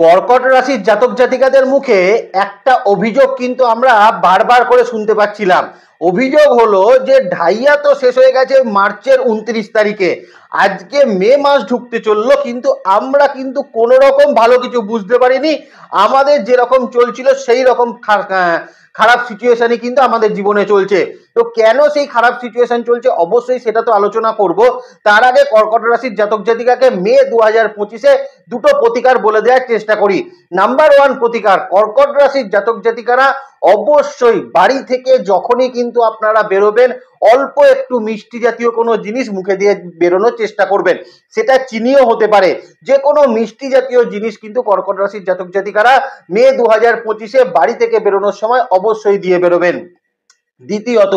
কর্কট রাশির জাতক জাতিকাদের মুখে একটা অভিযোগ কিন্তু আমরা বারবার করে শুনতে পাচ্ছিলাম। অভিযোগ হলো যে ঢাইয়া তো শেষ হয়ে গেছে মার্চের 29 তারিখে, আজকে মে মাস ঢুকতে চললো, কিন্তু আমরা কিন্তু কোনো রকম ভালো কিছু বুঝতে পারিনি। আমাদের যেরকম চলছিল সেই রকম খারাপ সিচুয়েশনই কিন্তু আমাদের জীবনে চলছে। তো কেন সেই খারাপ সিচুয়েশন চলছে অবশ্যই সেটা তো আলোচনা করব। তার আগে কর্কট রাশির জাতক জাতিকাকে মে 2025-এ দুটো প্রতিকার বলে দেওয়ার চেষ্টা করি। নাম্বার 1 প্রতিকার, কর্কট রাশির জাতক জাতিকারা অবশ্যই বাড়ি থেকে যখনই কিন্তু আপনারা বেরোবেন অল্প একটু মিষ্টি জাতীয় কোনো জিনিস মুখে দিয়ে বেরোনোর চেষ্টা করবেন। সেটা চিনিও হতে পারে, যে কোনো মিষ্টি জাতীয় জিনিস কিন্তু কর্কট রাশির জাতক জাতিকারা মে 2025-এ বাড়ি থেকে বেরোনোর সময় অবশ্যই দিয়ে বেরোবেন। দ্বিতীয়ত,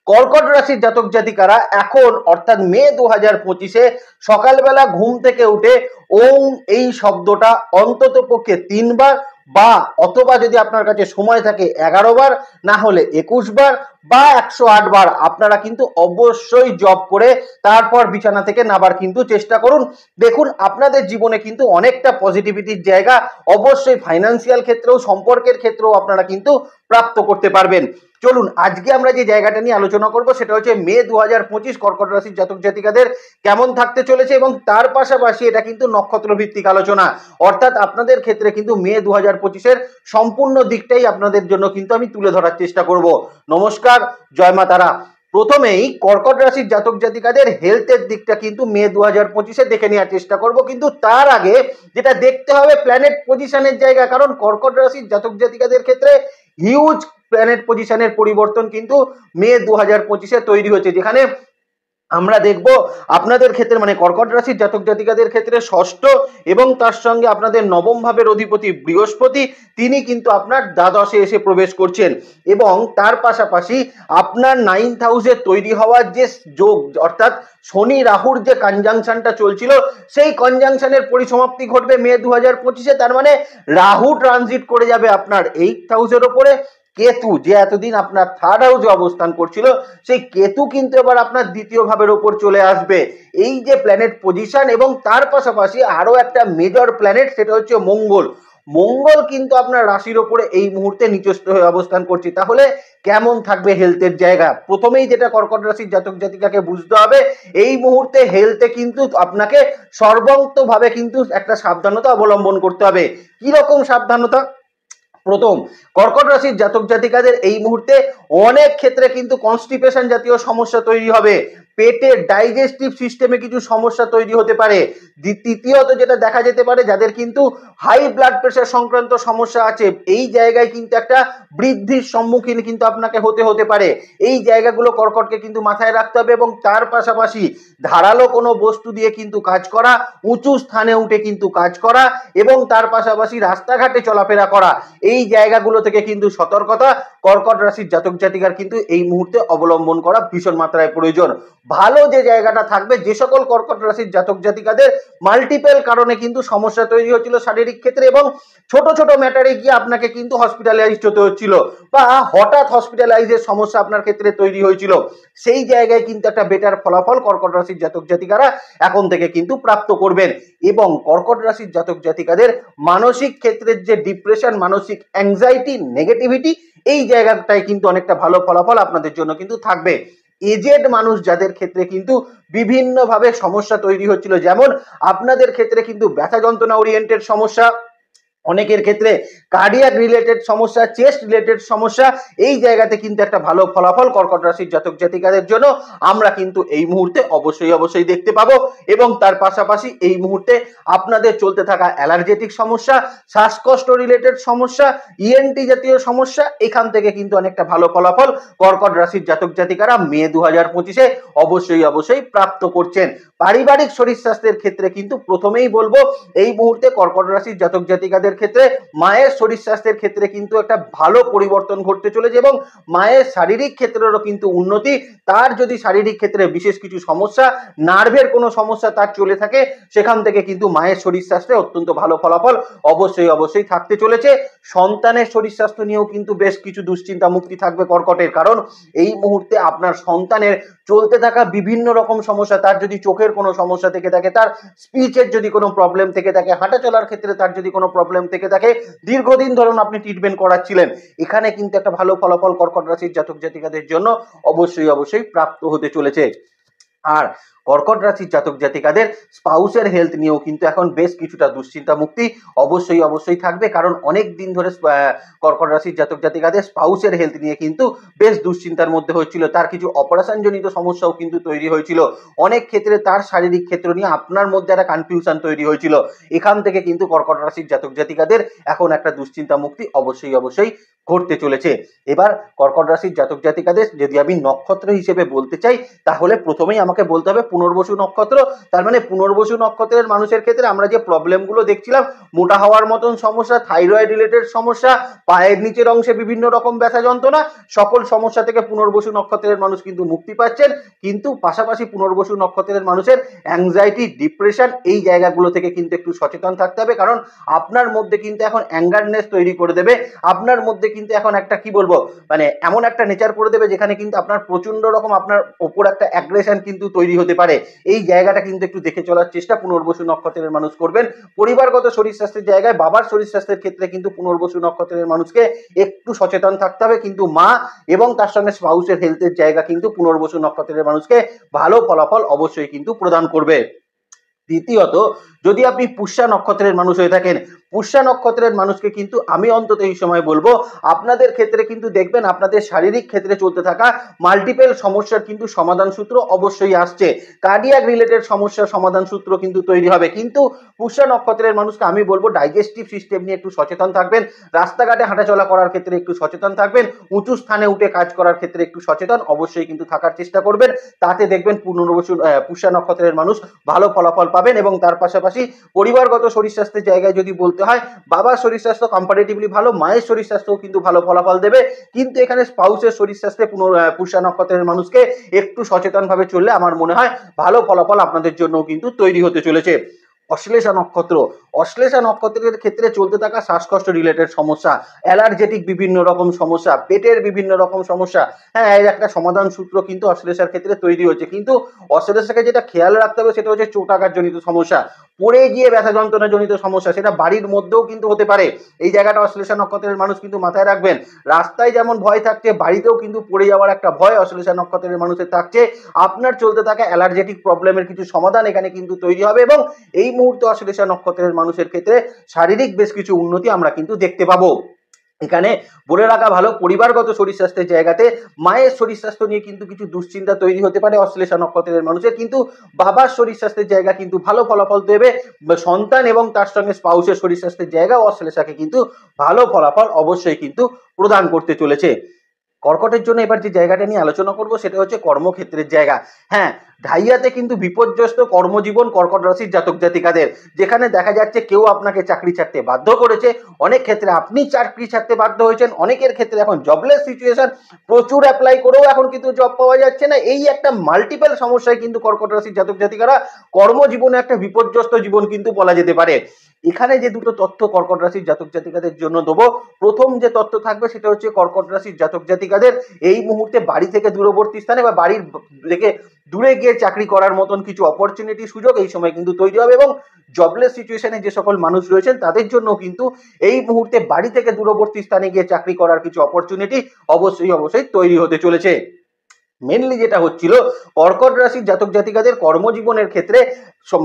কর্কট রাশির জাতক জাতিকারা এখন অর্থাৎ মে 2025-এ সকালবেলা ঘুম থেকে উঠে ওম এই শব্দটা অন্তত পক্ষে 3 বার বা অথবা যদি আপনার কাছে সময় থাকে 11 বার, না হলে 21 বার বা 108 বার আপনারা কিন্তু অবশ্যই জপ করে তারপর বিছানা থেকে নাবার কিন্তু চেষ্টা করুন। দেখুন আপনাদের জীবনে কিন্তু অনেকটা পজিটিভিটির জায়গা অবশ্যই ফাইন্যান্সিয়াল ক্ষেত্রেও সম্পর্কের ক্ষেত্রেও আপনারা কিন্তু প্রাপ্ত করতে পারবেন। চলুন আজকে আমরা যে জায়গাটা নিয়ে আলোচনা করব সেটা হচ্ছে মে 2025 কর্কট রাশির জাতক জাতিকাদের কেমন থাকতে চলেছে, এবং তার পাশাপাশি এটা কিন্তু নক্ষত্র ভিত্তিক আলোচনা, অর্থাৎ আপনাদের ক্ষেত্রে কিন্তু মে 2025-এর সম্পূর্ণ দিকটাই আপনাদের জন্য কিন্তু আমি তুলে ধরার চেষ্টা করব। নমস্কার, জয় মা তারা। প্রথমেই কর্কট রাশির জাতক জাতিকাদের হেলথের দিকটা কিন্তু মে 2025-এ দেখে নেওয়ার চেষ্টা করব, কিন্তু তার আগে যেটা দেখতে হবে প্ল্যানেট পজিশনের জায়গা, কারণ কর্কট রাশির জাতক জাতিকাদের ক্ষেত্রে হিউজ প্ল্যানেট পজিশনের পরিবর্তন কিন্তু মে 2025-এ তৈরি হচ্ছে, যেখানে আমরা দেখব আপনাদের ক্ষেত্রে মানে কর্কট রাশির জাতক জাতিকাদের ক্ষেত্রে ষষ্ঠ এবং তার সঙ্গে আপনাদের নবম ভাবের অধিপতি বৃহস্পতি তিনি কিন্তু আপনার দ্বাদশে এসে প্রবেশ করছেন, এবং তার পাশাপাশি আপনার 9th হাউসে তৈরি হওয়ার যে যোগ অর্থাৎ শনি রাহুর যে কনজাংশনটা চলছিল সেই কনজাংশনের পরিসমাপ্তি ঘটবে মে 2025-এ। তার মানে রাহু ট্রানজিট করে যাবে আপনার 8th হাউসের ওপরে। কেতু যে এতদিন আপনার 3rd হাউসে অবস্থান করছিল সেই কেতু কিন্তু এবার আপনার দ্বিতীয় ভাবের উপর চলে আসবে। এই যে প্ল্যানেট পজিশন, এবং তার পাশাপাশি আরো একটা মেজর প্ল্যানেট সেটা হচ্ছে মঙ্গল। মঙ্গল কিন্তু আপনার রাশির ওপরে এই মুহূর্তে নিচস্থ হয়ে অবস্থান করছে। তাহলে কেমন থাকবে হেলথের জায়গা? প্রথমেই যেটা কর্কট রাশির জাতক জাতিকাকে বুঝতে হবে, এই মুহূর্তে হেলথে কিন্তু আপনাকে সর্বতভাবে কিন্তু একটা সাবধানতা অবলম্বন করতে হবে। কি রকম সাবধানতা? প্রথম, কর্কট রাশির জাতক জাতিকাদের এই মুহূর্তে অনেক ক্ষেত্রে কিন্তু কনস্টিপেশন জাতীয় সমস্যা তৈরি হবে, পেটের ডাইজেস্টিভ সিস্টেমে কিছু সমস্যা তৈরি হতে পারে। তৃতীয়ত যেটা দেখা যেতে পারে, যাদের কিন্তু হাই ব্লাড প্রেশার সংক্রান্ত সমস্যা আছে এই জায়গায় কিন্তু একটা বৃদ্ধির সম্মুখীন কিন্তু আপনাকে হতে পারে। এই জায়গাগুলো কর্কটকে কিন্তু মাথায় রাখতে হবে, এবং তার পাশাপাশি ধারালো কোনো বস্তু দিয়ে কিন্তু কাজ করা, উঁচু স্থানে উঠে কিন্তু কাজ করা, এবং তার পাশাপাশি রাস্তাঘাটে চলাফেরা করা, এই জায়গাগুলো থেকে কিন্তু সতর্কতা কর্কট রাশির জাতক জাতিকার কিন্তু এই মুহূর্তে অবলম্বন করা ভীষণ মাত্রায় প্রয়োজন। ভালো যে জায়গাটা থাকবে, যে সকল কর্কট রাশির জাতক জাতিকাদের মাল্টিপল কারণে কিন্তু সমস্যা তৈরি হচ্ছিল শারীরিক ক্ষেত্রে, এবং ছোট ছোট ম্যাটারে গিয়ে আপনাকে কিন্তু হসপিটালাইজড হতে হচ্ছিল, বা হঠাৎ হসপিটালাইজের সমস্যা আপনার ক্ষেত্রে তৈরি হয়েছিল, সেই জায়গায় কিন্তু একটা বেটার ফলাফল কর্কট রাশির জাতক জাতিকারা এখন থেকে কিন্তু প্রাপ্ত করবেন। এবং কর্কট রাশির জাতক জাতিকাদের মানসিক ক্ষেত্রের যে ডিপ্রেশন, মানসিক অ্যাংজাইটি, নেগেটিভিটি, এই জায়গাটায় কিন্তু অনেকটা ভালো ফলাফল আপনাদের জন্য কিন্তু থাকবে। এজেড মানুষ যাদের ক্ষেত্রে কিন্তু বিভিন্নভাবে সমস্যা তৈরি হচ্ছিল, যেমন আপনাদের ক্ষেত্রে কিন্তু ব্যথা যন্ত্রণা ওরিয়েন্টেড সমস্যা, অনেকের ক্ষেত্রে কার্ডিয়াক রিলেটেড সমস্যা, চেস্ট রিলেটেড সমস্যা, এই জায়গাতে কিন্তু একটা ভালো ফলাফল কর্কট রাশির জাতক জাতিকাদের জন্য আমরা কিন্তু এই মুহূর্তে অবশ্যই দেখতে পাবো। এবং তার পাশাপাশি এই মুহূর্তে আপনাদের চলতে থাকা অ্যালার্জেটিক সমস্যা, শ্বাসকষ্ট রিলেটেড সমস্যা, ইএনটি জাতীয় সমস্যা, এখান থেকে কিন্তু অনেকটা ভালো ফলাফল কর্কট রাশির জাতক জাতিকারা মে 2025-এ অবশ্যই প্রাপ্ত করছেন। পারিবারিক শরীর স্বাস্থ্যের ক্ষেত্রে কিন্তু প্রথমেই বলবো, এই মুহূর্তে কর্কট রাশির জাতক জাতিকাদের ক্ষেত্রে মায়ের শরীর স্বাস্থ্যের ক্ষেত্রে কিন্তু একটা ভালো পরিবর্তন ঘটতে চলেছে, এবং মায়ের শারীরিক ক্ষেত্রেরও কিন্তু উন্নতি। তার যদি শারীরিক ক্ষেত্রে বিশেষ কিছু সমস্যা, নার্ভের কোনো সমস্যা তার চলে থাকে, সেখান থেকে কিন্তু মায়ের শরীর স্বাস্থ্যে অত্যন্ত ভালো ফলাফল অবশ্যই থাকতে চলেছে। সন্তানের শরীর স্বাস্থ্য নিয়েও কিন্তু বেশ কিছু দুশ্চিন্তা মুক্তি থাকবে কর্কটের, কারণ এই মুহূর্তে আপনার সন্তানের চলতে থাকা বিভিন্ন রকম সমস্যা, তার যদি চোখের কোনো সমস্যা থেকে থাকে, তার স্পিচের যদি কোনো প্রবলেম থেকে থাকে, হাঁটা চলার ক্ষেত্রে তার যদি কোনো প্রবলেম থেকে থাকে, দীর্ঘদিন ধরুন আপনি ট্রিটমেন্ট করাচ্ছিলেন, এখানে কিন্তু একটা ভালো ফলাফল কর্কট রাশির জাতক জাতিকাদের জন্য অবশ্যই প্রাপ্ত হতে চলেছে। আর কর্কট রাশির জাতক জাতিকাদের স্পাউসের হেলথ নিয়েও কিন্তু এখন বেশ কিছুটা দুশ্চিন্তা মুক্তি অবশ্যই থাকবে, কারণ অনেক দিন ধরে কর্কট রাশির জাতক জাতিকাদের স্পাউসের হেলথ নিয়ে কিন্তু বেশ দুশ্চিন্তার মধ্যে হচ্ছিল, তার কিছু অপারেশন জনিত সমস্যাও কিন্তু তৈরি হয়েছিল, অনেক ক্ষেত্রে তার শারীরিক ক্ষেত্র নিয়ে আপনার মধ্যে একটা কনফিউশন তৈরি হয়েছিল। এখান থেকে কিন্তু কর্কট রাশির জাতক জাতিকাদের এখন একটা দুশ্চিন্তা মুক্তি অবশ্যই ঘটতে চলেছে। এবার কর্কট রাশির জাতক জাতিকাদের যদি আমি নক্ষত্র হিসেবে বলতে চাই, তাহলে প্রথমেই আমাকে বলতে হবে পুনর্বসু নক্ষত্র। তার মানে পুনর্বসু নক্ষত্রের মানুষের ক্ষেত্রে আমরা যে প্রবলেমগুলো দেখছিলাম, মোটা হওয়ার মতন সমস্যা, থাইরয়েড রিলেটেড সমস্যা, পায়ের নিচের অংশে বিভিন্ন রকম ব্যথা যন্ত্রণা, সকল সমস্যা থেকে পুনর্বসু নক্ষত্রের মানুষ কিন্তু মুক্তি পাচ্ছেন। কিন্তু পাশাপাশি পুনর্বসু নক্ষত্রের মানুষের অ্যাংজাইটি, ডিপ্রেশন, এই জায়গাগুলো থেকে কিন্তু একটু সচেতন থাকতে হবে, কারণ আপনার মধ্যে কিন্তু এখন অ্যাঙ্গারনেস তৈরি করে দেবে, আপনার মধ্যে কিন্তু এখন একটা কি বলবো মানে এমন একটা নেচার করে দেবে যেখানে কিন্তু আপনার প্রচন্ড রকম আপনার ওপর একটা অ্যাগ্রেশন কিন্তু তৈরি হতে পারে। এই জায়গাটা কিন্তু একটু দেখে চলার চেষ্টা পুনর্বসু নক্ষত্রের মানুষ করবেন। পরিবারগত শরীর স্বাস্থ্যের জায়গায় বাবার শরীর স্বাস্থ্যের ক্ষেত্রে কিন্তু পুনর্বসু নক্ষত্রের মানুষকে একটু সচেতন থাকতে হবে, কিন্তু মা এবং তার সঙ্গে স্পাউসের হেলথের জায়গা কিন্তু পুনর্বসু নক্ষত্রের মানুষকে ভালো ফলাফল অবশ্যই কিন্তু প্রদান করবে। দ্বিতীয়ত, যদি আপনি পুষ্যা নক্ষত্রের মানুষ হয়ে থাকেন, পুষ্যা নক্ষত্রের মানুষকে কিন্তু আমি অন্তত এই সময় বলবো, আপনাদের ক্ষেত্রে কিন্তু দেখবেন আপনাদের শারীরিক ক্ষেত্রে চলতে থাকা মাল্টিপল সমস্যার কিন্তু সমাধান সূত্র অবশ্যই আসছে, কার্ডিয়াক রিলেটেড সমস্যার সমাধান সূত্র কিন্তু তৈরি হবে। কিন্তু পুষ্যা নক্ষত্রের মানুষকে আমি বলবো ডাইজেস্টিভ সিস্টেম নিয়ে একটু সচেতন থাকবেন, রাস্তাঘাটে হাঁটাচলা করার ক্ষেত্রে একটু সচেতন থাকবেন, উঁচু স্থানে উঠে কাজ করার ক্ষেত্রে একটু সচেতন অবশ্যই কিন্তু থাকার চেষ্টা করবেন। তাতে দেখবেন পুষ্যা নক্ষত্রের মানুষ ভালো ফলাফল পাবেন। এবং তার পাশাপাশি পরিবারগত শরীর স্বাস্থ্যের জায়গায় যদি বলতে হয়, বাবার শরীর স্বাস্থ্য কম্পারেটিভলি ভালো, মায়ের শরীর স্বাস্থ্যও কিন্তু ভালো ফলাফল দেবে। কিন্তু এখানে স্পাউসের শরীর স্বাস্থ্যে পুষ্যা নক্ষত্রের মানুষকে একটু সচেতনভাবে চললে আমার মনে হয় ভালো ফলাফল আপনাদের জন্য কিন্তু তৈরি হতে চলেছে। অশ্লেষা নক্ষত্র, অশ্লেষা নক্ষত্রের ক্ষেত্রে চলতে থাকা শ্বাসকষ্ট রিলেটেড সমস্যা, অ্যালার্জেটিক বিভিন্ন রকম সমস্যা, পেটের বিভিন্ন রকম সমস্যা, হ্যাঁ এর একটা সমাধান সূত্র কিন্তু অশ্লেষার ক্ষেত্রে তৈরি হচ্ছে। কিন্তু অশ্লেষাকে যেটা খেয়াল রাখতে হবে সেটা হচ্ছে চোটাঘাত জনিত সমস্যা, পড়ে গিয়ে ব্যথা যন্ত্রণা জনিত সমস্যা, সেটা বাড়ির মধ্যেও কিন্তু হতে পারে। এই জায়গাটা অশ্লেষা নক্ষত্রের মানুষ কিন্তু মাথায় রাখবেন। রাস্তায় যেমন ভয় থাকছে, বাড়িতেও কিন্তু পড়ে যাওয়ার একটা ভয় অশ্লেষা নক্ষত্রের মানুষের থাকছে। আপনার চলতে থাকা অ্যালার্জেটিক প্রবলেমের কিছু সমাধান এখানে কিন্তু তৈরি হবে, এবং এই মুহূর্তে অশ্লেষা নক্ষত্রের মানুষের ক্ষেত্রে শারীরিক বেশ কিছু উন্নতি আমরা কিন্তু দেখতে পাবো। এখানে বলে রাখা ভালো, পরিবারগত শরীর স্বাস্থ্যের জায়গাতে মায়ের শরীর স্বাস্থ্য নিয়ে কিন্তু কিছু দুশ্চিন্তা তৈরি হতে পারে অশ্লেষা নক্ষত্রের মানুষের, কিন্তু বাবার শরীর স্বাস্থ্যের জায়গা কিন্তু ভালো ফলাফল দেবে। সন্তান এবং তার সঙ্গে স্পাউসের শরীর স্বাস্থ্যের জায়গা অশ্লেষাকে কিন্তু ভালো ফলাফল অবশ্যই কিন্তু প্রদান করতে চলেছে। কর্কটের জন্য এবার যে জায়গাটা নিয়ে আলোচনা করব সেটা হচ্ছে কর্মক্ষেত্রের জায়গা। হ্যাঁ, ঢাইয়াতে কিন্তু বিপর্যস্ত কর্মজীবন কর্কট রাশির জাতক জাতিকাদের, যেখানে দেখা যাচ্ছে কেউ আপনাকে চাকরি ছাড়তে বাধ্য করেছে, অনেক ক্ষেত্রে আপনি চাকরি ছাড়তে বাধ্য হয়েছেন, অনেকের ক্ষেত্রে এখন জবলেস সিচুয়েশন, প্রচুর অ্যাপ্লাই করেও এখন কিন্তু জব পাওয়া যাচ্ছে না। এই একটা মাল্টিপল সমস্যায় কিন্তু কর্কট রাশির জাতক জাতিকারা কর্মজীবনে একটা বিপর্যস্ত জীবন কিন্তু বলা যেতে পারে। এখানে যে দুটো তথ্য কর্কট রাশির জাতক জাতিকাদের জন্য দেবো, প্রথম যে তথ্য থাকবে সেটা হচ্ছে কর্কট রাশির জাতক জাতিকাদের এই মুহূর্তে বাড়ি থেকে দূরবর্তী স্থানে বা বাড়ির থেকে দূরে গিয়ে চাকরি করার মতন কিছু অপরচুনিটি সুযোগ এই সময় কিন্তু তৈরি হবে, এবং জবলেস সিচুয়েশনে যে সকল মানুষ রয়েছেন তাদের জন্য কিন্তু এই মুহূর্তে বাড়ি থেকে দূরবর্তী স্থানে গিয়ে চাকরি করার কিছু অপরচুনিটি অবশ্যই তৈরি হতে চলেছে। মেনলি যেটা হচ্ছিল কর্কট রাশির জাতক জাতিকাদের কর্মজীবনের ক্ষেত্রে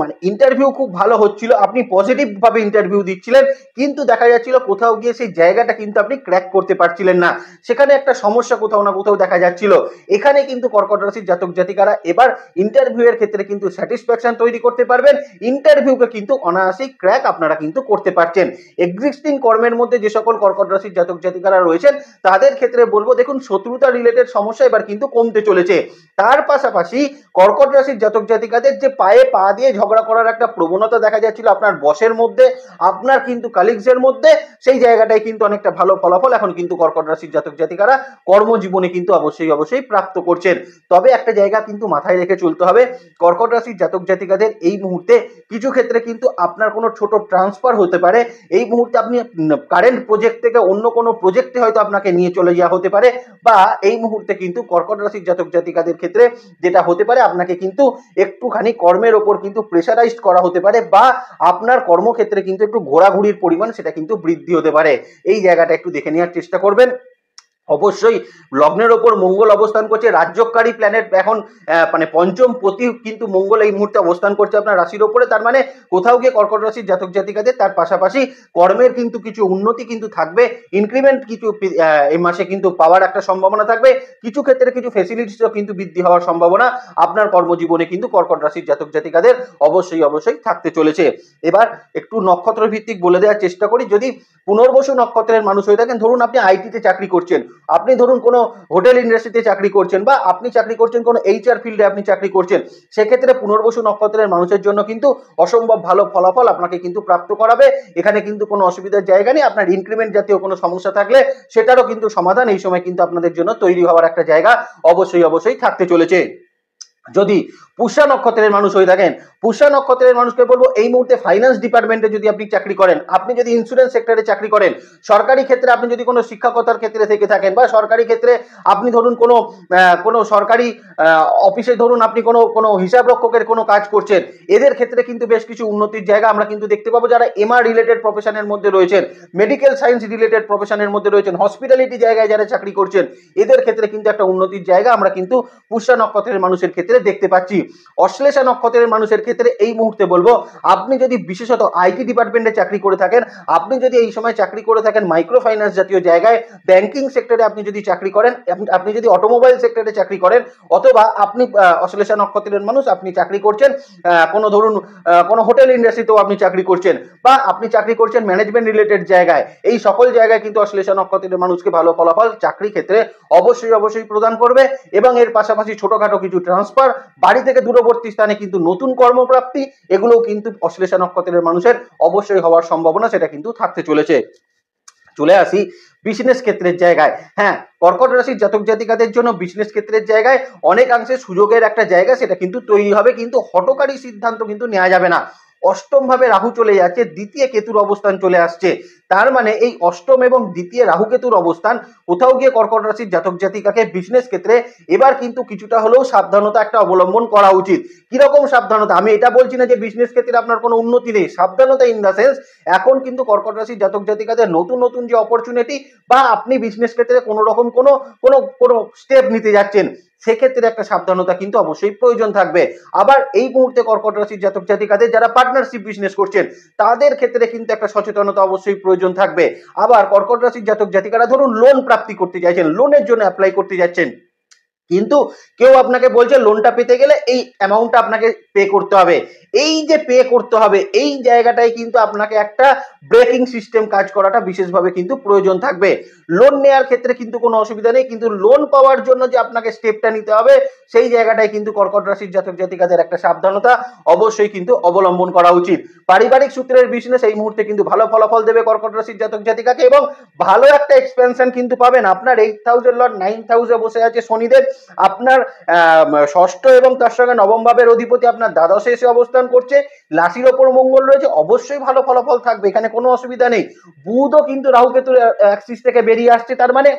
মানে ইন্টারভিউ খুব ভালো হচ্ছিল, আপনি পজিটিভ ভাবে ইন্টারভিউ দিচ্ছিলেন, কিন্তু দেখা যাচ্ছিল কোথাও গিয়ে সেই জায়গাটা কিন্তু আপনি ক্র্যাক করতে পারছিলেন না, সেখানে একটা সমস্যা কোথাও না কোথাও দেখা যাচ্ছিল। এখানে কিন্তু কর্কট রাশির জাতক জাতিকারা এবার ইন্টারভিউ এর ক্ষেত্রে কিন্তু স্যাটিসফ্যাকশন তৈরি করতে পারবেন, ইন্টারভিউকে কিন্তু অনায়াসেই ক্র্যাক আপনারা কিন্তু করতে পারছেন। এক্সিস্টিং কর্মের মধ্যে যে সকল কর্কট রাশির জাতক জাতিকারা রয়েছেন তাদের ক্ষেত্রে বলবো, দেখুন শত্রুতা রিলেটেড সমস্যা এবার কিন্তু কমতে চলেছে। তার পাশাপাশি কর্কট রাশির জাতক জাতিকাদের যে পায়ে পা দিয়ে ঝগড়া করার একটা প্রবণতা দেখা যাচ্ছিল আপনার বসের মধ্যে, আপনার কিন্তু কালিগসের মধ্যে, সেই জায়গাটায় কিন্তু অনেকটা ভালো ফলাফল এখন কিন্তু কর্কট রাশির জাতক জাতিকারা কর্মজীবনে কিন্তু অবশ্যই প্রাপ্ত করছেন। তবে একটা জায়গা কিন্তু মাথায় রেখে চলতে হবে, কর্কট রাশির জাতক জাতিকাদের এই মুহূর্তে কিছু ক্ষেত্রে কিন্তু আপনার কোনো ছোট ট্রান্সফার হতে পারে, এই মুহূর্তে আপনি কারেন্ট প্রজেক্ট থেকে অন্য কোনো প্রজেক্টে হয়তো আপনাকে নিয়ে চলে যাওয়া হতে পারে, বা এই মুহূর্তে কিন্তু কর্কট রাশির জাতক জাতিকাদের ক্ষেত্রে যেটা হতে পারে আপনাকে কিন্তু একটুখানি কর্মের ওপর কিন্তু কিন্তু প্রেশারাইজড করা হতে পারে, বা আপনার কর্মক্ষেত্রে কিন্তু একটু ঘোরাঘুরির পরিমাণ সেটা কিন্তু বৃদ্ধি হতে পারে। এই জায়গাটা একটু দেখে নেওয়ার চেষ্টা করবেন। অবশ্যই লগ্নের ওপর মঙ্গল অবস্থান করছে, রাজ্যকারী প্ল্যানেট এখন মানে পঞ্চম পতি কিন্তু মঙ্গল এই মুহূর্তে অবস্থান করছে আপনার রাশির ওপরে। তার মানে কোথাও গিয়ে কর্কট রাশির জাতক জাতিকাদের তার পাশাপাশি কর্মের কিন্তু কিছু উন্নতি কিন্তু থাকবে, ইনক্রিমেন্ট কিছু এই মাসে কিন্তু পাওয়ার একটা সম্ভাবনা থাকবে, কিছু ক্ষেত্রে কিছু ফেসিলিটিসও কিন্তু বৃদ্ধি হওয়ার সম্ভাবনা আপনার কর্মজীবনে কিন্তু কর্কট রাশির জাতক জাতিকাদের অবশ্যই অবশ্যই থাকতে চলেছে। এবার একটু নক্ষত্র ভিত্তিক বলে দেওয়ার চেষ্টা করি। যদি পুনর্বসু নক্ষত্রের মানুষ হয়ে থাকেন, ধরুন আপনি আইটিতে চাকরি করছেন, আপনি ধরুন কোনো হোটেল ইন্ডাস্ট্রিতে চাকরি করছেন, বা আপনি চাকরি করছেন কোনো এইচআর ফিল্ডে আপনি চাকরি করছেন, সেক্ষেত্রে পুনর্বসু নক্ষত্রের মানুষের জন্য কিন্তু অসম্ভব ভালো ফলাফল আপনাকে কিন্তু প্রাপ্ত করাবে। এখানে কিন্তু কোনো অসুবিধার জায়গা নেই। আপনার ইনক্রিমেন্ট জাতীয় কোনো সমস্যা থাকলে সেটারও কিন্তু সমাধান এই সময় কিন্তু আপনাদের জন্য তৈরি হওয়ার একটা জায়গা অবশ্যই অবশ্যই থাকতে চলেছে। যদি পুষ্যা নক্ষত্রের মানুষ হয়ে থাকেন, পুষ্যা নক্ষত্রের মানুষকে বলবো এই মুহূর্তে ফাইন্যান্স ডিপার্টমেন্টে যদি আপনি চাকরি করেন, আপনি যদি ইন্স্যুরেন্স সেক্টরে চাকরি করেন, সরকারি ক্ষেত্রে আপনি যদি কোনো শিক্ষকতার ক্ষেত্রে থেকে থাকেন, বা সরকারি ক্ষেত্রে আপনি ধরুন কোনো সরকারি অফিসে ধরুন আপনি কোনো হিসাব রক্ষকের কোনো কাজ করছেন, এদের ক্ষেত্রে কিন্তু বেশ কিছু উন্নতির জায়গা আমরা কিন্তু দেখতে পাবো। যারা এমআর রিলেটেড প্রফেশনের মধ্যে রয়েছেন, মেডিকেল সায়েন্স রিলেটেড প্রফেশনের মধ্যে রয়েছেন, হসপিটালিটি জায়গায় যারা চাকরি করছেন, এদের ক্ষেত্রে কিন্তু একটা উন্নতির জায়গা আমরা কিন্তু পুষ্যা নক্ষত্রের মানুষের ক্ষেত্রে দেখতে পাচ্ছি। অশ্লেষা নক্ষত্রের মানুষের ক্ষেত্রে এই মুহূর্তে বলবো, আপনি যদি বিশেষত আইটি ডিপার্টমেন্টে চাকরি করে থাকেন, আপনি যদি এই সময় চাকরি করে থাকেন মাইক্রো ফাইন্যান্স জাতীয় জায়গায়, ব্যাংকিং সেক্টরে আপনি যদি চাকরি করেন, আপনি যদি অটোমোবাইল সেক্টরে চাকরি করেন, অথবা আপনি অশ্লেষা নক্ষত্রের মানুষ আপনি চাকরি করছেন কোনো ধরুন কোনো হোটেল ইন্ডাস্ট্রিতেও আপনি চাকরি করছেন, বা আপনি চাকরি করছেন ম্যানেজমেন্ট রিলেটেড জায়গায়, এই সকল জায়গায় কিন্তু অশ্লেষা নক্ষত্রের মানুষকে ভালো ফলাফল চাকরি ক্ষেত্রে অবশ্যই অবশ্যই প্রদান করবে। এবং এর পাশাপাশি ছোটখাটো কিছু ট্রান্সফার, বাড়ি থেকে দূরবর্তী স্থানে কিন্তু নতুন কর্মপ্রাপ্তি, এগুলোও কিন্তু অশ্লেষা নক্ষত্রের মানুষের অবশ্যই হওয়ার সম্ভাবনা সেটা কিন্তু থাকতে চলেছে। চলে আসি বিজনেস ক্ষেত্রের জায়গায়। হ্যাঁ, কর্কট রাশির জাতক জাতিকাদের জন্য বিজনেস ক্ষেত্রের জায়গায় অনেকাংশে সুযোগের একটা জায়গা সেটা কিন্তু তৈরি হবে, কিন্তু হঠকারী সিদ্ধান্ত কিন্তু নেওয়া যাবে না। অষ্টম ভাবে রাহু চলে যাচ্ছে, দ্বিতীয় কেতুর অবস্থান চলে আসছে, তার মানে এই অষ্টম এবং দ্বিতীয় রাহু কেতুর অবস্থান কোথাও গিয়ে কর্কট রাশির জাতক জাতিকাকে বিজনেস ক্ষেত্রে এবার কিন্তু কিছুটা হলেও সাবধানতা একটা অবলম্বন করা উচিত। কিরকম সাবধানতা? আমি এটা বলছি না যে বিজনেস ক্ষেত্রে আপনার কোনো উন্নতি নেই, সাবধানতা ইন দ্য সেন্স এখন কিন্তু কর্কট রাশির জাতক জাতিকাদের নতুন নতুন যে অপরচুনিটি, বা আপনি বিজনেস ক্ষেত্রে কোনো রকম কোনো স্টেপ নিতে যাচ্ছেন, সেক্ষেত্রে একটা সাবধানতা কিন্তু অবশ্যই প্রয়োজন থাকবে। আবার এই মুহূর্তে কর্কট রাশির জাতক জাতিকাদের যারা পার্টনারশিপ বিজনেস করছেন, তাদের ক্ষেত্রে কিন্তু একটা সচেতনতা অবশ্যই প্রয়োজন থাকবে। আবার কর্কট রাশির জাতক জাতিকারা ধরুন লোন প্রাপ্তি করতে চাইছেন, লোনের জন্য অ্যাপ্লাই করতে যাচ্ছেন, কিন্তু কেউ আপনাকে বলছে লোনটা পেতে গেলে এই অ্যামাউন্টটা আপনাকে পে করতে হবে, এই যে পে করতে হবে এই জায়গাটায় কিন্তু আপনাকে একটা ব্রেকিং সিস্টেম কাজ করাটা বিশেষভাবে কিন্তু প্রয়োজন থাকবে। লোন নেওয়ার ক্ষেত্রে কিন্তু কোনো অসুবিধা নেই, কিন্তু লোন পাওয়ার জন্য যে আপনাকে স্টেপটা নিতে হবে সেই জায়গাটায় কিন্তু কর্কট রাশির জাতক জাতিকাদের একটা সাবধানতা অবশ্যই কিন্তু অবলম্বন করা উচিত। পারিবারিক সূত্রের বিজনেস এই মুহূর্তে কিন্তু ভালো ফলাফল দেবে কর্কট রাশির জাতক জাতিকাকে, এবং ভালো একটা এক্সপেনশন কিন্তু পাবেন। আপনার 8,000 লর্ড 9,000 বসে আছে শনিদেব, আপনার ষষ্ঠ এবং তার সঙ্গে নবম ভাবের অধিপতি আপনার দ্বাদশে এসে অবস্থান করছে, রাশির ওপর মঙ্গল রয়েছে, অবশ্যই ভালো ফলাফল থাকবে, এখানে কোনো অসুবিধা নেই। বুধও কিন্তু রাহু কেতুর অ্যাক্সিস থেকে বেরিয়ে আসছে, তার মানে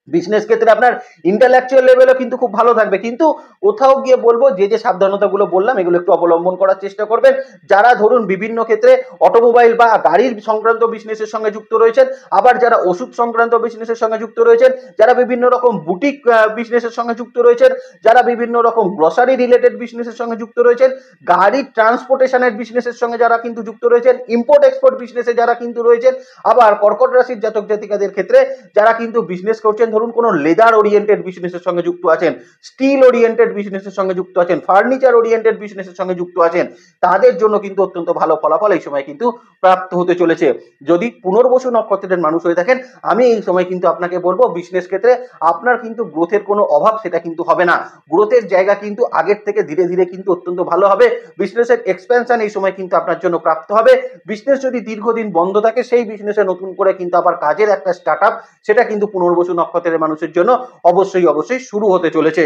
বিজনেস ক্ষেত্রে আপনার ইন্টালেকচুয়াল লেভেলও কিন্তু খুব ভালো থাকবে। কিন্তু কোথাও গিয়ে বলবো যে সাবধানতাগুলো বললাম এগুলো একটু অবলম্বন করার চেষ্টা করবেন। যারা ধরুন বিভিন্ন ক্ষেত্রে অটোমোবাইল বা গাড়ির সংক্রান্ত বিজনেসের সঙ্গে যুক্ত রয়েছেন, আবার যারা ওষুধ সংক্রান্ত বিজনেসের সঙ্গে যুক্ত রয়েছেন, যারা বিভিন্ন রকম বুটিক বিজনেসের সঙ্গে যুক্ত রয়েছেন, যারা বিভিন্ন রকম গ্রসারি রিলেটেড বিজনেসের সঙ্গে যুক্ত রয়েছেন, গাড়ির ট্রান্সপোর্টেশনের বিজনেসের সঙ্গে যারা কিন্তু যুক্ত রয়েছেন, ইম্পোর্ট এক্সপোর্ট বিজনেসে যারা কিন্তু রয়েছেন, আবার কর্কট রাশির জাতক জাতিকাদের ক্ষেত্রে যারা কিন্তু বিজনেস করছেন, ধরুন কোনো লেদার ওরিয়েন্টেড বিজনেসের সঙ্গে যুক্ত আছেন, স্টিল ওরিয়েন্টেড বিজনেসের সঙ্গে যুক্ত আছেন, ফার্নিচার ওরিয়েন্টেড বিজনেসের সঙ্গে যুক্ত আছেন, তাদের জন্য কিন্তু অত্যন্ত ভালো ফলাফল এই সময় কিন্তু প্রাপ্ত হতে চলেছে। যদি পুনর্বসু নক্ষত্রের মানুষ হয়ে থাকেন, আমি এই সময় কিন্তু আপনাকে বলবো বিজনেস ক্ষেত্রে আপনার কিন্তু গ্রোথের কোনো অভাব সেটা কিন্তু হবে না, গ্রোথের জায়গা কিন্তু আগের থেকে ধীরে ধীরে কিন্তু অত্যন্ত ভালো হবে। বিজনেসের এক্সপেনশন এই সময় কিন্তু আপনার জন্য প্রাপ্ত হবে। বিজনেস যদি দীর্ঘদিন বন্ধ থাকে, সেই বিজনেসে নতুন করে কিন্তু আবার কাজের একটা স্টার্ট আপ সেটা কিন্তু পুনর্বসু নক্ষত্রের মানুষের জন্য অবশ্যই অবশ্যই শুরু হতে চলেছে।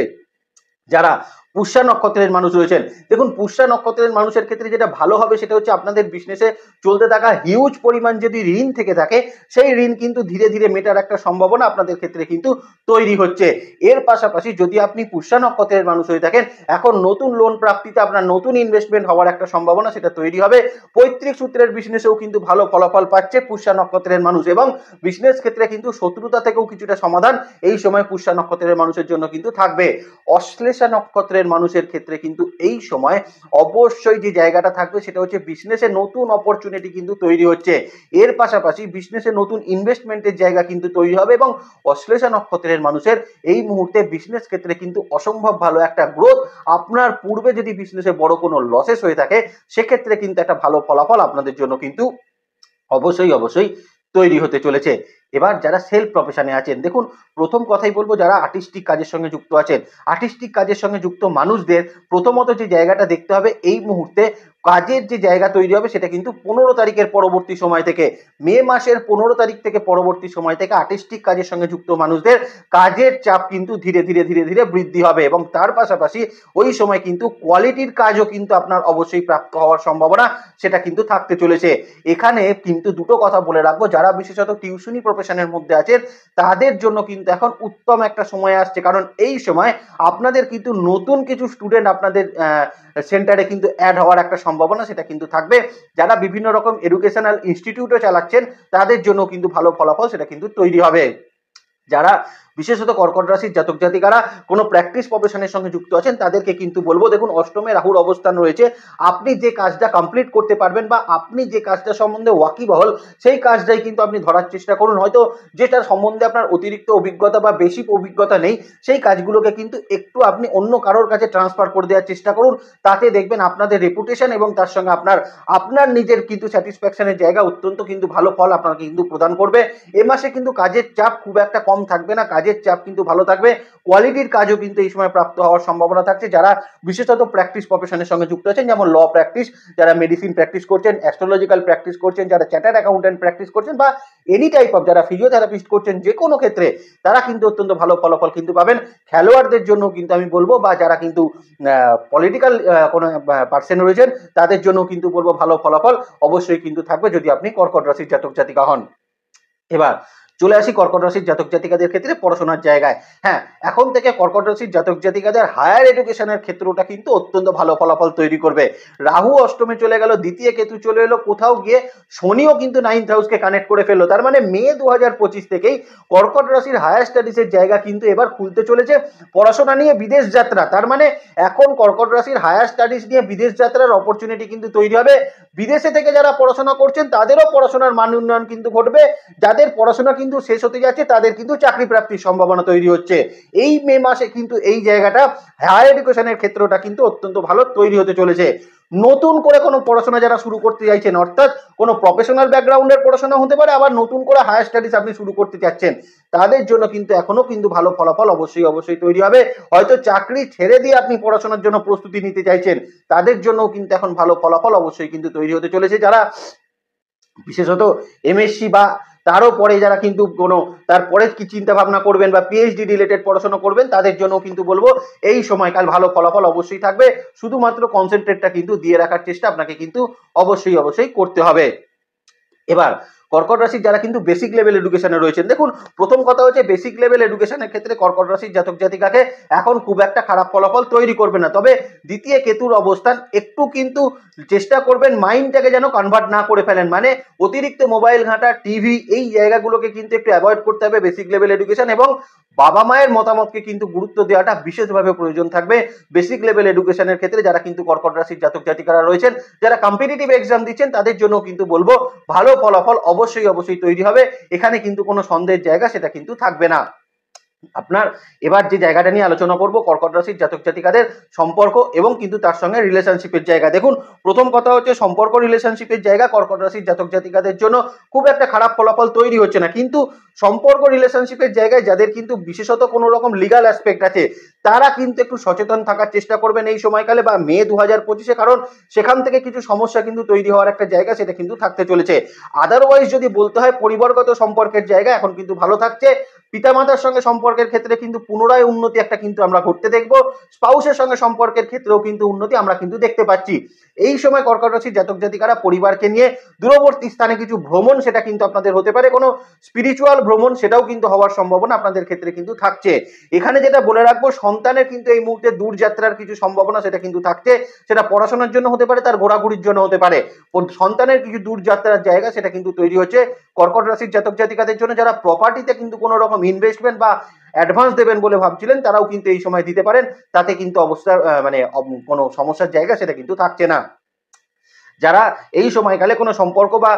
যারা পুষ্যা নক্ষত্রের মানুষ রয়েছেন, দেখুন পুষ্যা নক্ষত্রের মানুষের ক্ষেত্রে যেটা ভালো হবে সেটা হচ্ছে আপনাদের বিজনেসে চলতে থাকা হিউজ পরিমাণ যদি ঋণ থেকে থাকে সেই ঋণ কিন্তু ধীরে ধীরে মেটার একটা সম্ভাবনা আপনাদের ক্ষেত্রে কিন্তু তৈরি হচ্ছে। এর পাশাপাশি যদি আপনি পুষ্যা নক্ষত্রের মানুষ হয়ে থাকেন, এখন নতুন লোন প্রাপ্তিতে আপনার নতুন ইনভেস্টমেন্ট হওয়ার একটা সম্ভাবনা সেটা তৈরি হবে। পৈতৃক সূত্রের বিজনেসেও কিন্তু ভালো ফলাফল পাচ্ছে পুষ্যা নক্ষত্রের মানুষ, এবং বিজনেস ক্ষেত্রে কিন্তু শত্রুতা থেকেও কিছুটা সমাধান এই সময় পুষ্যা নক্ষত্রের মানুষের জন্য কিন্তু থাকবে। অশ্লেষা নক্ষত্রের মানুষের ক্ষেত্রে কিন্তু এই সময় অবশ্যই যে জায়গাটা থাকবে সেটা হচ্ছে বিজনেসে নতুন অপরচুনিটি কিন্তু তৈরি হচ্ছে। এর পাশাপাশি বিজনেসে নতুন ইনভেস্টমেন্টের জায়গা কিন্তু তৈরি হবে, এবং অশ্লেষা নক্ষত্রের মানুষের এই মুহূর্তে বিজনেস ক্ষেত্রে কিন্তু অসম্ভব ভালো একটা গ্রোথ। আপনার পূর্বে যদি বিজনেসে বড় কোনো লসেস হয়ে থাকে সেক্ষেত্রে কিন্তু একটা ভালো ফলাফল আপনাদের জন্য কিন্তু অবশ্যই তৈরি হতে চলেছে। এবার যারা সেলফ প্রফেশনে আছেন, দেখুন প্রথম কথাই বলবো যারা আর্টিস্টিক কাজের সঙ্গে যুক্ত আছেন, আর্টিস্টিক কাজের সঙ্গে যুক্ত মানুষদের প্রথমত যে জায়গাটা দেখতে হবে এই মুহূর্তে কাজের যে জায়গা তৈরি হবে সেটা কিন্তু 15 তারিখের পরবর্তী সময় থেকে, মে মাসের 15 তারিখ থেকে পরবর্তী সময় থেকে আর্টিস্টিক কাজের সঙ্গে যুক্ত মানুষদের কাজের চাপ কিন্তু ধীরে ধীরে বৃদ্ধি হবে, এবং তার পাশাপাশি ওই সময় কিন্তু কোয়ালিটির কাজও কিন্তু আপনার অবশ্যই প্রাপ্ত হওয়ার সম্ভাবনা সেটা কিন্তু থাকতে চলেছে। এখানে কিন্তু দুটো কথা বলে রাখবো, যারা বিশেষত টিউশনি প্রফেশনের মধ্যে আছেন তাদের জন্য কিন্তু এখন উত্তম একটা সময় আসছে, কারণ এই সময় আপনাদের কিন্তু নতুন কিছু স্টুডেন্ট আপনাদের সেন্টারে কিন্তু অ্যাড হওয়ার একটা সম্ভাবনা সেটা কিন্তু থাকবে। যারা বিভিন্ন রকম এডুকেশনাল ইনস্টিটিউটও চালাচ্ছেন তাদের জন্য কিন্তু ভালো ফলাফল সেটা কিন্তু তৈরি হবে। যারা বিশেষত কর্কট রাশির জাতক জাতিকারা কোনো প্র্যাকটিস প্রফেশনের সঙ্গে যুক্ত আছেন তাদেরকে কিন্তু বলবো, দেখুন অষ্টমে রাহুর অবস্থান রয়েছে, আপনি যে কাজটা কমপ্লিট করতে পারবেন বা আপনি যে কাজটা সম্বন্ধে ওয়াকিবহল সেই কাজটাই কিন্তু আপনি ধরার চেষ্টা করুন। হয়তো যেটার সম্বন্ধে আপনার অতিরিক্ত অভিজ্ঞতা বা বেশি অভিজ্ঞতা নেই সেই কাজগুলোকে কিন্তু একটু আপনি অন্য কারোর কাছে ট্রান্সফার করে দেওয়ার চেষ্টা করুন, তাতে দেখবেন আপনাদের রেপুটেশন এবং তার সঙ্গে আপনার নিজের কিন্তু স্যাটিসফ্যাকশনের জায়গা অত্যন্ত কিন্তু ভালো ফল আপনাকে কিন্তু প্রদান করবে। এ মাসে কিন্তু কাজের চাপ খুব একটা কম থাকবে না, কাজের চাপ কিন্তু ভালো থাকবে, কোয়ালিটির কাজও কিন্তু এই সময় প্রাপ্ত হওয়ার সম্ভাবনা থাকছে। যারা বিশেষত প্র্যাকটিস প্রফেশনের সঙ্গে যুক্ত আছেন, যেমন ল প্র্যাকটিস, যারা মেডিসিন প্র্যাকটিস করছেন, অ্যাস্ট্রোলজিক্যাল প্র্যাকটিস করছেন, যারা চার্টার্ড অ্যাকাউন্টেন্ট প্র্যাকটিস করছেন, বা এনি টাইপ অফ যারা ফিজিওথেরাপিস্ট করছেন, যে কোনো ক্ষেত্রে তারা কিন্তু অত্যন্ত ভালো ফলাফল কিন্তু পাবেন। খেলোয়াড়দের জন্য কিন্তু আমি বলবো, বা যারা কিন্তু পলিটিক্যাল কোনো পার্সন রয়েছেন তাদের জন্য কিন্তু বলবো ভালো ফলাফল অবশ্যই কিন্তু থাকবে যদি আপনি কর্কট রাশির জাতক জাতিকা হন। এবার চলে আসি কর্কট রাশির জাতক জাতিকাদের ক্ষেত্রে পড়াশোনার জায়গায়। হ্যাঁ, এখন থেকে কর্কট রাশির জাতক জাতিকাদের হায়ার এডুকেশনের ক্ষেত্রটা কিন্তু অত্যন্ত ভালো ফলাফল তৈরি করবে। রাহু অষ্টমে চলে গেল, দ্বিতীয় কেতু চলে এলো, কোথাও গিয়ে শনিও কিন্তু 9th হাউসকে কানেক্ট করে ফেললো। তার মানে মে 2025 থেকেই কর্কট রাশির হায়ার স্টাডিজের জায়গা কিন্তু এবার খুলতে চলেছে। পড়াশোনা নিয়ে বিদেশ যাত্রা, তার মানে এখন কর্কট রাশির হায়ার স্টাডিজ নিয়ে বিদেশ যাত্রার অপরচুনিটি কিন্তু তৈরি হবে। বিদেশে থেকে যারা পড়াশোনা করছেন তাদেরও পড়াশোনার মান উন্নয়ন কিন্তু ঘটবে, যাদের পড়াশোনা কিন্তু শেষ হতে যাচ্ছে তাদের কিন্তু চাকরি প্রাপ্তির সম্ভাবনা তৈরি হচ্ছে। এই মে মাসে কিন্তু এই জায়গাটা হায়ার এডুকেশনের ক্ষেত্রটা কিন্তু অত্যন্ত ভালো তৈরি হতে চলেছে। নতুন করে কোনো পড়াশোনা যারা শুরু করতে চাইছেন, অর্থাৎ কোনো প্রফেশনাল ব্যাকগ্রাউন্ডের পড়াশোনা হতে পারে, আবার নতুন করে হায়ার স্টাডিজ আপনি শুরু করতে চাচ্ছেন, তাদের জন্য কিন্তু এখনো কিন্তু ভালো ফলাফল অবশ্যই তৈরি হবে। হয়তো চাকরি ছেড়ে দিয়ে আপনি পড়াশোনার জন্য প্রস্তুতি নিতে চাইছেন, তাদের জন্য কিন্তু এখন ভালো ফলাফল অবশ্যই কিন্তু তৈরি হতে চলেছে। যারা বিশেষত এমএসসি বা তারও পরে যারা কিন্তু কোনো তারপরে কি চিন্তা ভাবনা করবেন বা পিএইচডি রিলেটেড পড়াশোনা করবেন, তাদের জন্য কিন্তু বলবো এই সময়কাল ভালো ফলাফল অবশ্যই থাকবে। শুধুমাত্র কনসেন্ট্রেটটা কিন্তু দিয়ে রাখার চেষ্টা আপনাকে কিন্তু অবশ্যই করতে হবে। এবার কর্কট রাশির যারা কিন্তু বেসিক লেভেল এডুকেশনে রয়েছেন, দেখুন প্রথম কথা হচ্ছে বেসিক লেভেল এডুকেশনের ক্ষেত্রে কর্কট রাশির জাতক জাতিকাকে এখন খুব একটা খারাপ ফলাফল তৈরি করবে না। তবে দ্বিতীয় কেতুর অবস্থান একটু কিন্তু চেষ্টা করবেন মাইন্ডটাকে যেন কনভার্ট না করে ফেলেন, মানে অতিরিক্ত মোবাইল ঘাঁটা, টিভি, এই জায়গাগুলোকে কিন্তু একটু অ্যাভয়েড করতে হবে বেসিক লেভেল এডুকেশন, এবং বাবা মায়ের মতামতকে কিন্তু গুরুত্ব দেওয়াটা বিশেষভাবে প্রয়োজন থাকবে বেসিক লেভেল এডুকেশনের ক্ষেত্রে। যারা কিন্তু কর্কট রাশির জাতক জাতিকারা রয়েছেন, যারা কম্পিটিটিভ এক্সাম দিচ্ছেন, তাদের জন্য কিন্তু বলবো ভালো ফলাফল অবশ্যই তৈরি হবে। এখানে কিন্তু কোনো সন্দেহের জায়গা সেটা কিন্তু থাকবে না। আপনার এবার যে জায়গাটা নিয়ে আলোচনা করব কর্কট রাশির জাতক জাতিকাদের সম্পর্ক এবং কিন্তু তার সঙ্গে রিলেশনশিপের জায়গা। দেখুন প্রথম কথা হচ্ছে সম্পর্ক রিলেশনশিপের জায়গা কর্কট রাশির জাতক জাতিকাদের জন্য খুব একটা খারাপ ফলাফল তৈরি হচ্ছে না, কিন্তু সম্পর্ক রিলেশনশিপের জায়গায় যাদের কিন্তু বিশেষত কোনো রকম লিগাল অ্যাসপেক্ট আছে তারা কিন্তু একটু সচেতন থাকার চেষ্টা করবেন এই সময়কালে বা মে 2025-এ, কারণ সেখান থেকে কিছু সমস্যা কিন্তু তৈরি হওয়ার একটা জায়গা সেটা কিন্তু থাকতে চলেছে। আদারওয়াইজ যদি বলতে হয় পরিবারগত সম্পর্কের জায়গা এখন কিন্তু ভালো থাকছে। পিতামাতার সঙ্গে সম্পর্কের ক্ষেত্রে কিন্তু পুনরায় উন্নতি একটা কিন্তু আমরা ঘটতে দেখব। স্পাউসের সঙ্গে সম্পর্কের ক্ষেত্রেও কিন্তু উন্নতি আমরা কিন্তু দেখতে পাচ্ছি। এই সময় কর্কট রাশির জাতক জাতিকারা পরিবারকে নিয়ে দূরবর্তী স্থানে কিছু ভ্রমণ সেটা কিন্তু আপনাদের হতে পারে, কোনো স্পিরিচুয়াল ভ্রমণ সেটাও কিন্তু হওয়ার সম্ভাবনা আপনাদের ক্ষেত্রে কিন্তু থাকছে। এখানে যেটা বলে রাখবো, সন্তানের কিন্তু এই মুহূর্তে দূরযাত্রার কিছু সম্ভাবনা সেটা কিন্তু থাকছে। সেটা পড়াশোনার জন্য হতে পারে, তার ঘোরাঘুরির জন্য হতে পারে। সন্তানের কিছু দূরযাত্রার জায়গা সেটা কিন্তু তৈরি হচ্ছে কর্কট রাশির জাতক জাতিকাদের জন্য। যারা প্রপার্টিতে কিন্তু কোনো রকম ইনভেস্টমেন্ট বা অ্যাডভান্স দেবেন বলে ভাবছিলেন, তারাও কিন্তু এই সময় দিতে পারেন। তাতে কিন্তু অবস্থা মানে কোনো সমস্যার জায়গা সেটা কিন্তু থাকছে না। যারা এই সময়কালে কোনো সম্পর্ক বা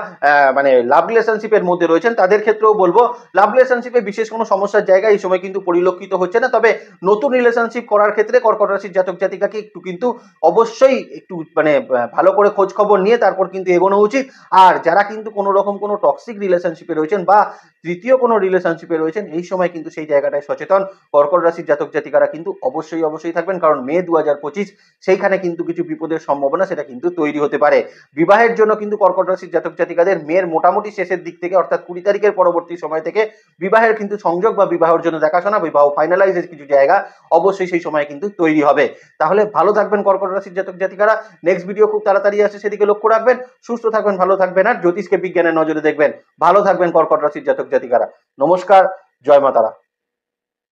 মানে লাভ রিলেশনশিপের মধ্যে রয়েছেন তাদের ক্ষেত্রেও বলবো, লাভ রিলেশনশিপে বিশেষ কোনো সমস্যার জায়গা এই সময় কিন্তু পরিলক্ষিত হচ্ছে না। তবে নতুন রিলেশনশিপ করার ক্ষেত্রে কর্কট রাশির জাতক জাতিকাকে একটু কিন্তু অবশ্যই একটু মানে ভালো করে খোঁজ খবর নিয়ে তারপর কিন্তু এগোনো উচিত। আর যারা কিন্তু কোনো রকম কোনো টক্সিক রিলেশনশিপে রয়েছেন বা তৃতীয় কোনো রিলেশনশিপে রয়েছেন, এই সময় কিন্তু সেই জায়গাটায় সচেতন কর্কট রাশির জাতক জাতিকারা কিন্তু অবশ্যই থাকবেন, কারণ মে 2025 সেইখানে কিন্তু কিছু বিপদের সম্ভাবনা সেটা কিন্তু তৈরি হতে পারে। বিবাহের জন্য কিন্তু কর্কট রাশির জাতক জাতিকাদের মেয়ের মোটামুটি শেষের দিক থেকে অর্থাৎ 20 তারিখের পরবর্তী সময় থেকে বিবাহের কিন্তু সংযোগ বা বিবাহের জন্য দেখাশোনা, বিবাহ ফাইনালাইজের কিছু জায়গা অবশ্যই সেই সময় কিন্তু তৈরি হবে। তাহলে ভালো থাকবেন কর্কট রাশির জাতক জাতিকারা। নেক্সট ভিডিও খুব তাড়াতাড়ি আসে, সেদিকে লক্ষ্য রাখবেন। সুস্থ থাকবেন, ভালো থাকবেন, আর জ্যোতিষকে বিজ্ঞানের নজরে দেখবেন। ভালো থাকবেন কর্কট রাশির জাতক জাতিকারা। নমস্কার, জয় মা তারা।